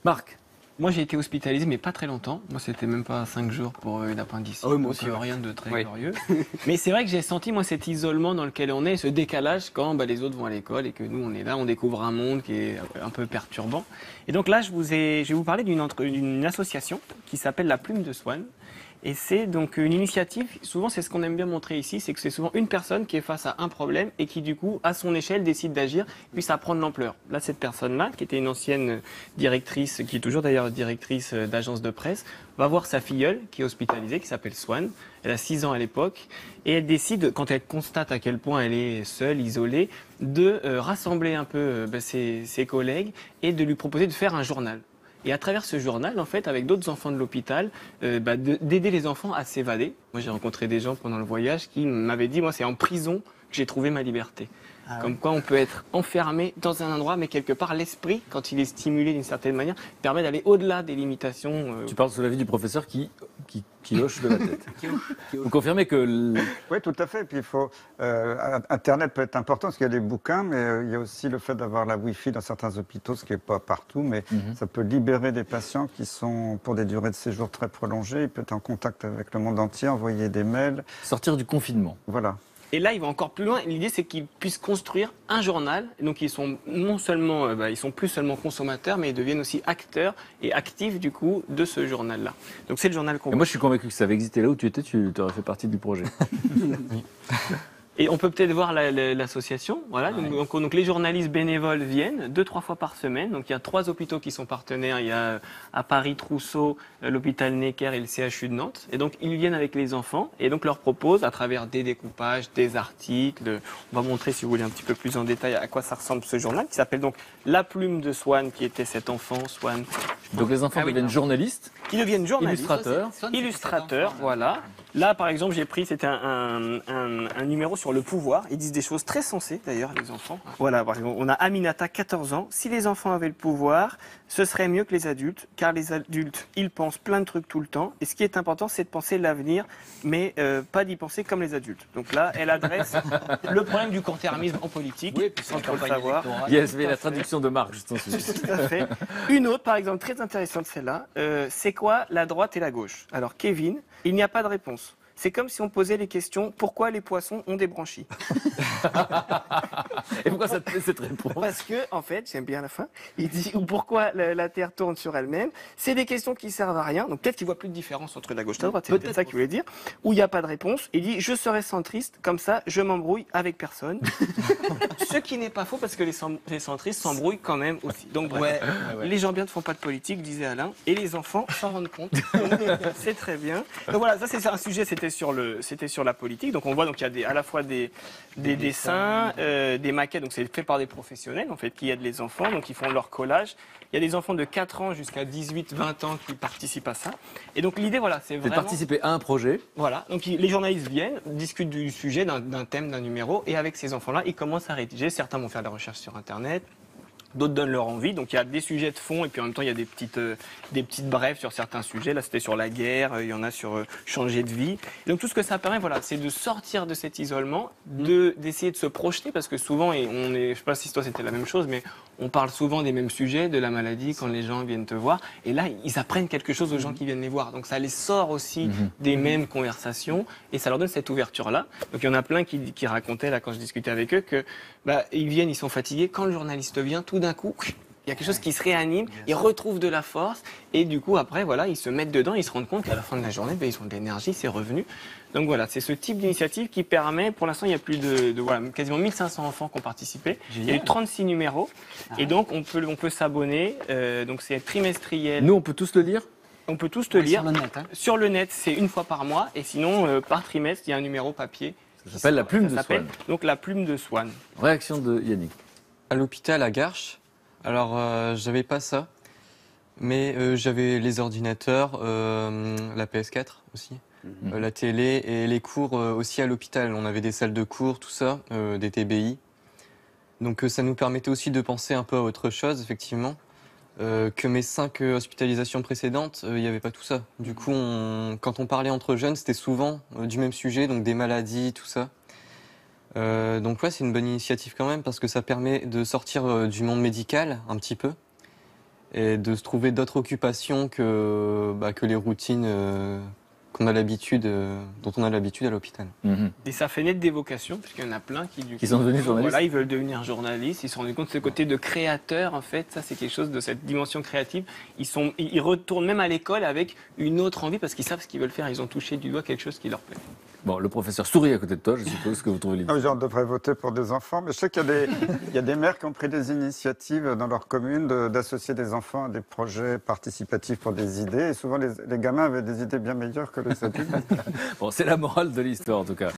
Marc, Moi, j'ai été hospitalisé, mais pas très longtemps. Moi, c'était même pas 5 jours pour une appendicite. Ah oui, moi donc aussi, ouais. rien de très Oui. glorieux. Mais c'est vrai que j'ai senti, moi, cet isolement dans lequel on est, ce décalage quand les autres vont à l'école et que nous, on est là, on découvre un monde qui est un peu perturbant. Et donc là, je vais vous parler d'une association qui s'appelle La Plume de Swann. Et c'est donc une initiative, souvent c'est ce qu'on aime bien montrer ici, c'est que c'est souvent une personne qui est face à un problème et qui du coup, à son échelle, décide d'agir, puis ça prend de l'ampleur. Là, cette personne-là, qui était une ancienne directrice, qui est toujours d'ailleurs directrice d'agence de presse, va voir sa filleule qui est hospitalisée, qui s'appelle Swann. Elle a 6 ans à l'époque, et elle décide, quand elle constate à quel point elle est seule, isolée, de rassembler un peu ses collègues et de lui proposer de faire un journal. Et à travers ce journal, en fait, avec d'autres enfants de l'hôpital, d'aider les enfants à s'évader. Moi, j'ai rencontré des gens pendant le voyage qui m'avaient dit, moi, c'est en prison que j'ai trouvé ma liberté. Comme quoi, on peut être enfermé dans un endroit, mais quelque part, l'esprit, quand il est stimulé d'une certaine manière, permet d'aller au-delà des limitations. tu parles sous l'avis du professeur qui hoche de la tête. Vous confirmez que... Oui, tout à fait. Puis il faut, Internet peut être important parce qu'il y a des bouquins, mais il y a aussi le fait d'avoir la Wi-Fi dans certains hôpitaux, ce qui n'est pas partout, mais ça peut libérer des patients qui sont pour des durées de séjour très prolongées. Ils peuvent être en contact avec le monde entier, envoyer des mails. Sortir du confinement. Voilà. Et là, il va encore plus loin. L'idée, c'est qu'ils puissent construire un journal. Donc, ils sont non seulement, ils sont plus seulement consommateurs, mais ils deviennent aussi acteurs et actifs du coup de ce journal-là. Donc, c'est le journal qu'on. Et moi, je suis convaincu que ça avait existé là où tu étais, tu aurais fait partie du projet. Et on peut peut-être voir l'association. Voilà. Ouais. Donc, les journalistes bénévoles viennent 2-3 fois par semaine. Donc, il y a 3 hôpitaux qui sont partenaires. Il y a à Paris Trousseau, l'hôpital Necker et le CHU de Nantes. Et donc, ils viennent avec les enfants et donc leur proposent, à travers des découpages, des articles. On va montrer, si vous voulez, un petit peu plus en détail à quoi ça ressemble ce journal, qui s'appelle donc La Plume de Swann, qui était cet enfant, Swann. Donc les enfants deviennent journalistes, Qui deviennent journalistes. illustrateurs. Illustrateurs, voilà. Là, par exemple, j'ai pris, c'était un numéro sur le pouvoir. Ils disent des choses très sensées, d'ailleurs, les enfants. Voilà, par exemple, on a Aminata, 14 ans. Si les enfants avaient le pouvoir, ce serait mieux que les adultes, car les adultes, ils pensent plein de trucs tout le temps. Et ce qui est important, c'est de penser l'avenir, mais pas d'y penser comme les adultes. Donc là, elle adresse le problème du court-termisme en politique. Oui, puis c'est sans le savoir. Yes, mais la traduction de Marc, juste ensuite. Tout à fait. Une autre, par exemple, très intéressante, celle-là. C'est quoi la droite et la gauche? Alors, Kevin, il n'y a pas de réponse. C'est comme si on posait les questions, pourquoi les poissons ont des branchies? Et pourquoi ça te plaît cette réponse? Parce que, en fait, j'aime bien la fin, il dit, ou pourquoi la Terre tourne sur elle-même. C'est des questions qui servent à rien. Donc peut-être qu'il voit plus de différence entre la gauche et la droite. C'est peut-être ça qu'il voulait dire. Ou il n'y a pas de réponse. Il dit, je serai centriste, comme ça, je m'embrouille avec personne. Ce qui n'est pas faux parce que les centristes s'embrouillent quand même aussi. Donc bref, les gens bien ne font pas de politique, disait Alain, et les enfants s'en rendent compte. C'est très bien. Donc voilà, ça c'est un sujet, c'était sur la politique. Donc on voit donc il y a à la fois des dessins, des maquettes. Donc c'est fait par des professionnels en fait qui aident les enfants. Donc ils font leur collage. Il y a des enfants de 4 ans jusqu'à 18-20 ans qui participent à ça. Et donc l'idée voilà, c'est C'est de vraiment participer à un projet. voilà, donc les journalistes viennent, discutent du sujet, d'un thème, d'un numéro, et avec ces enfants-là, ils commencent à rédiger. Certains vont faire de la recherche sur Internet, d'autres donnent leur envie. Donc il y a des sujets de fond, et puis en même temps, il y a des petites brèves sur certains sujets. Là, c'était sur la guerre, il y en a sur changer de vie. Et donc tout ce que ça permet, voilà, c'est de sortir de cet isolement, d'essayer de se projeter, parce que souvent, je sais pas si toi c'était la même chose, mais on parle souvent des mêmes sujets, de la maladie, quand les gens viennent te voir. Et là, ils apprennent quelque chose aux gens qui viennent les voir. Donc ça les sort aussi des mêmes conversations, et ça leur donne cette ouverture-là. Donc il y en a plein qui racontaient, là, quand je discutais avec eux, que ils viennent, ils sont fatigués. Quand le journaliste vient, tout d'un coup, il y a quelque chose qui se réanime, ils retrouvent de la force, et du coup, après, voilà, ils se mettent dedans, ils se rendent compte qu'à la fin de la journée, ils ont de l'énergie, c'est revenu. Donc voilà, c'est ce type d'initiative qui permet, pour l'instant, il y a plus voilà, quasiment 1500 enfants qui ont participé. Il y a eu 36 numéros, et donc on peut s'abonner, donc c'est trimestriel. Nous, on peut tous le lire? On peut tous le lire. Sur le net, hein. Sur le net, c'est une fois par mois, et sinon, par trimestre, il y a un numéro papier. Ça s'appelle La Plume de Ça s'appelle Swann. donc La Plume de Swann. Réaction de Yannick. À l'hôpital à Garches. Alors, j'avais pas ça, mais j'avais les ordinateurs, la PS4 aussi, la télé et les cours aussi à l'hôpital. On avait des salles de cours, tout ça, des TBI. Donc ça nous permettait aussi de penser un peu à autre chose, effectivement. Que mes 5 hospitalisations précédentes, il n'y avait pas tout ça. Du coup, quand on parlait entre jeunes, c'était souvent du même sujet, donc des maladies, tout ça. Donc ouais, c'est une bonne initiative quand même parce que ça permet de sortir du monde médical un petit peu et de se trouver d'autres occupations que les routines qu'on a l'habitude, dont on a l'habitude à l'hôpital. Et ça fait naître des vocations, puisqu'il y en a plein qui sont devenus journalistes. Voilà, ils veulent devenir journalistes. Ils se sont rendus compte de ce côté de créateur, en fait. Ça, c'est quelque chose de cette dimension créative. Ils retournent même à l'école avec une autre envie parce qu'ils savent ce qu'ils veulent faire. Ils ont touché du doigt quelque chose qui leur plaît. Bon, le professeur sourit à côté de toi, je suppose que vous trouvez Ah oui, on devrait voter pour des enfants, mais je sais qu'il y a des maires qui ont pris des initiatives dans leur commune d'associer des enfants à des projets participatifs pour des idées. Et souvent, les gamins avaient des idées bien meilleures que les adultes. Bon, c'est la morale de l'histoire en tout cas.